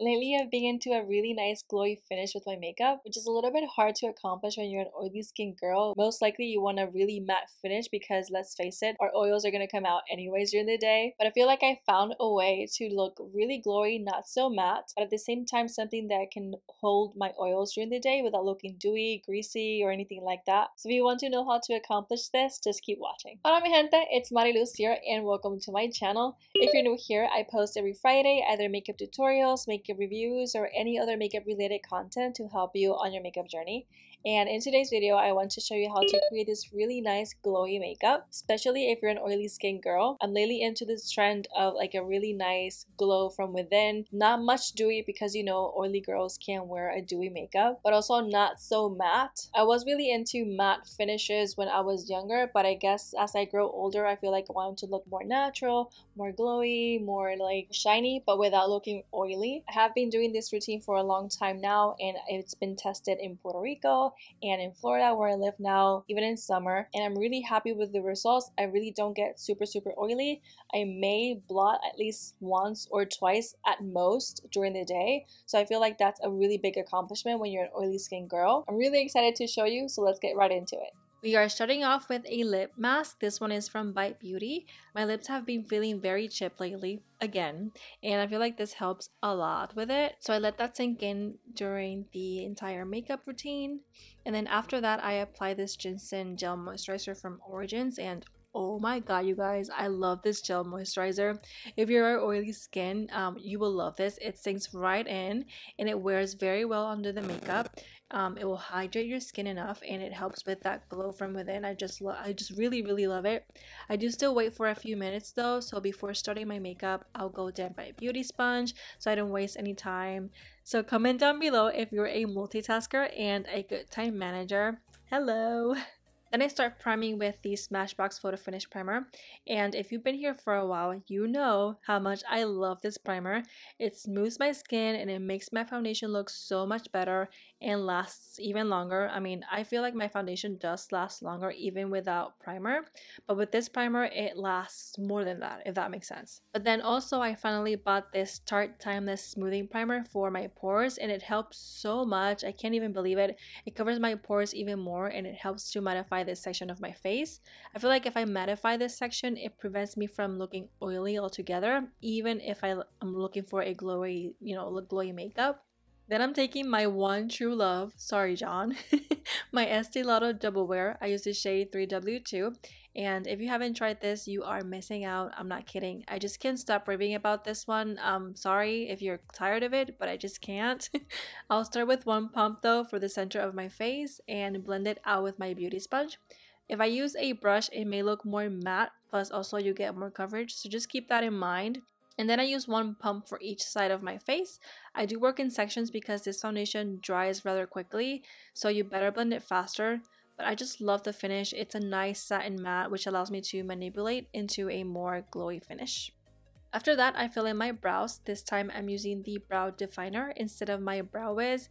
Lately, I've been into a really nice glowy finish with my makeup, which is a little bit hard to accomplish when you're an oily skin girl. Most likely, you want a really matte finish because let's face it, our oils are going to come out anyways during the day. But I feel like I found a way to look really glowy, not so matte, but at the same time, something that can hold my oils during the day without looking dewy, greasy, or anything like that. So if you want to know how to accomplish this, just keep watching. Hola, mi gente, it's Mariluz here, and welcome to my channel. If you're new here, I post every Friday either makeup tutorials, makeup reviews, or any other makeup related content to help you on your makeup journey. And in today's video, I want to show you how to create this really nice glowy makeup, especially if you're an oily skin girl. I'm lately into this trend of like a really nice glow from within, not much dewy because you know oily girls can't wear a dewy makeup, but also not so matte. I was really into matte finishes when I was younger, but I guess as I grow older, I feel like I want to look more natural, more glowy, more like shiny, but without looking oily. I have been doing this routine for a long time now, and it's been tested in Puerto Rico and in Florida where I live now, even in summer, and I'm really happy with the results. I really don't get super oily. I may blot at least once or twice at most during the day, so I feel like that's a really big accomplishment when you're an oily skin girl. I'm really excited to show you, so let's get right into it. We are starting off with a lip mask. This one is from Bite Beauty. My lips have been feeling very chipped lately, again, and I feel like this helps a lot with it. So I let that sink in during the entire makeup routine. And then after that, I apply this Ginseng Gel Moisturizer from Origins, and oh my god, you guys, I love this gel moisturizer. If you're oily skin, you will love this. It sinks right in and it wears very well under the makeup. It will hydrate your skin enough and it helps with that glow from within. I just really love it. I do still wait for a few minutes though, so before starting my makeup, I'll go damp my beauty sponge so I don't waste any time. So comment down below if you're a multitasker and a good time manager. Hello! Then I start priming with the Smashbox Photo Finish Primer, and if you've been here for a while, you know how much I love this primer. It smooths my skin and it makes my foundation look so much better and lasts even longer. I mean, I feel like my foundation does last longer even without primer, but with this primer, it lasts more than that, if that makes sense. But then also, I finally bought this Tarte Timeless Smoothing Primer for my pores, and it helps so much. I can't even believe it. It covers my pores even more and it helps to mattify this section of my face. I feel like if I mattify this section, it prevents me from looking oily altogether, even if I'm looking for a glowy, glowy makeup. Then I'm taking my one true love, sorry John, my Estee Lauder Double Wear. I use the shade 3W2, and if you haven't tried this, you are missing out. I'm not kidding. I just can't stop raving about this one. Sorry if you're tired of it, but I just can't. I'll start with one pump though for the center of my face and blend it out with my beauty sponge. If I use a brush, it may look more matte, plus also you get more coverage, so just keep that in mind. And then I use one pump for each side of my face. I do work in sections because this foundation dries rather quickly, so you better blend it faster. But I just love the finish. It's a nice satin matte, which allows me to manipulate into a more glowy finish. After that, I fill in my brows. This time I'm using the brow definer instead of my Brow Wiz.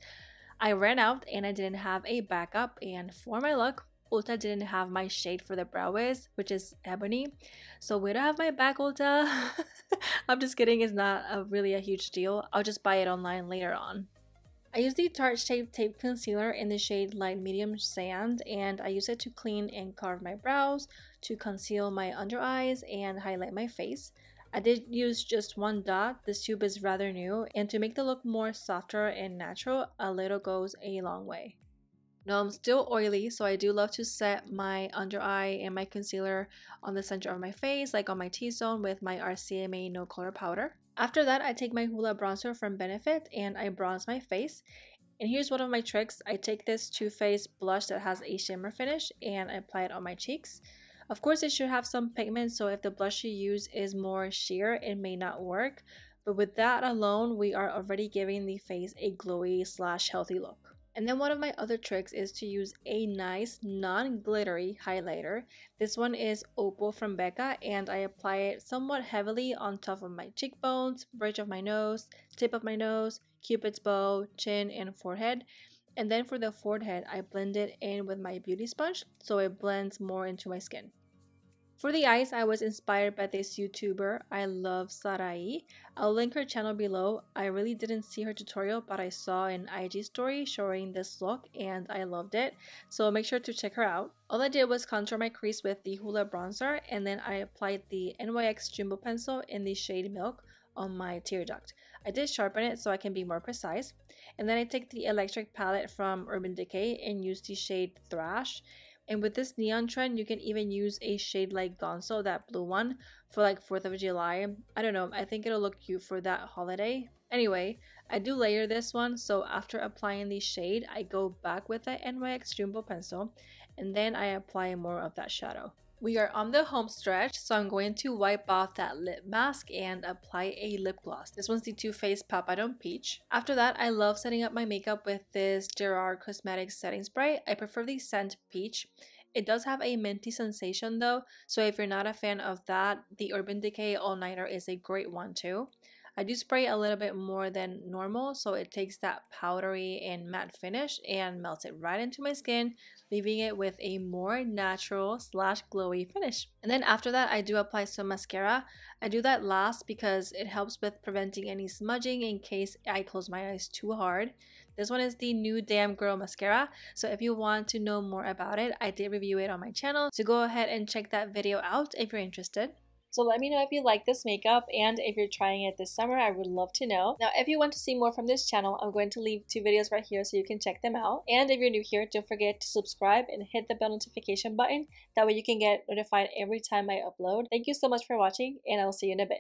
I ran out and I didn't have a backup, and for my luck, Ulta didn't have my shade for the Brow Wiz, which is Ebony. So way to have my back, Ulta. I'm just kidding, it's not really a huge deal. I'll just buy it online later on. I use the Tarte Shape Tape Concealer in the shade Light Medium Sand, and I use it to clean and carve my brows, to conceal my under eyes, and highlight my face. I did use just one dot. This tube is rather new, and to make the look more softer and natural, a little goes a long way. Now I'm still oily, so I do love to set my under eye and my concealer on the center of my face, like on my T-zone with my RCMA No Color Powder. After that, I take my Hola bronzer from Benefit and I bronze my face. And here's one of my tricks. I take this Too Faced blush that has a shimmer finish and I apply it on my cheeks. Of course, it should have some pigment, so if the blush you use is more sheer, it may not work. But with that alone, we are already giving the face a glowy / healthy look. And then one of my other tricks is to use a nice non-glittery highlighter. This one is Opal from Becca, and I apply it somewhat heavily on top of my cheekbones, bridge of my nose, tip of my nose, cupid's bow, chin, and forehead. And then for the forehead, I blend it in with my beauty sponge so it blends more into my skin. For the eyes, I was inspired by this YouTuber, iluvsarahii. I'll link her channel below. I really didn't see her tutorial, but I saw an IG story showing this look and I loved it. So make sure to check her out. All I did was contour my crease with the Hola bronzer, and then I applied the NYX Jumbo pencil in the shade Milk on my tear duct. I did sharpen it so I can be more precise. And then I take the electric palette from Urban Decay and use the shade Thrash. And with this neon trend, you can even use a shade like Gonzo, that blue one, for like 4th of July. I don't know, I think it'll look cute for that holiday. Anyway, I do layer this one, so after applying the shade, I go back with the NYX Jumbo pencil, and then I apply more of that shadow. We are on the home stretch, so I'm going to wipe off that lip mask and apply a lip gloss. This one's the Too Faced Papadon Peach. After that, I love setting up my makeup with this Gerard Cosmetics setting spray. I prefer the scent Peach. It does have a minty sensation though, so if you're not a fan of that, the Urban Decay All Nighter is a great one too. I do spray a little bit more than normal, so it takes that powdery and matte finish and melts it right into my skin, leaving it with a more natural / glowy finish. And then after that, I do apply some mascara. I do that last because it helps with preventing any smudging in case I close my eyes too hard. This one is the new Damn Girl Mascara, so if you want to know more about it, I did review it on my channel, so go ahead and check that video out if you're interested. So let me know if you like this makeup, and if you're trying it this summer, I would love to know. Now, if you want to see more from this channel, I'm going to leave 2 videos right here so you can check them out. And if you're new here, don't forget to subscribe and hit the bell notification button. That way you can get notified every time I upload. Thank you so much for watching, and I will see you in a bit.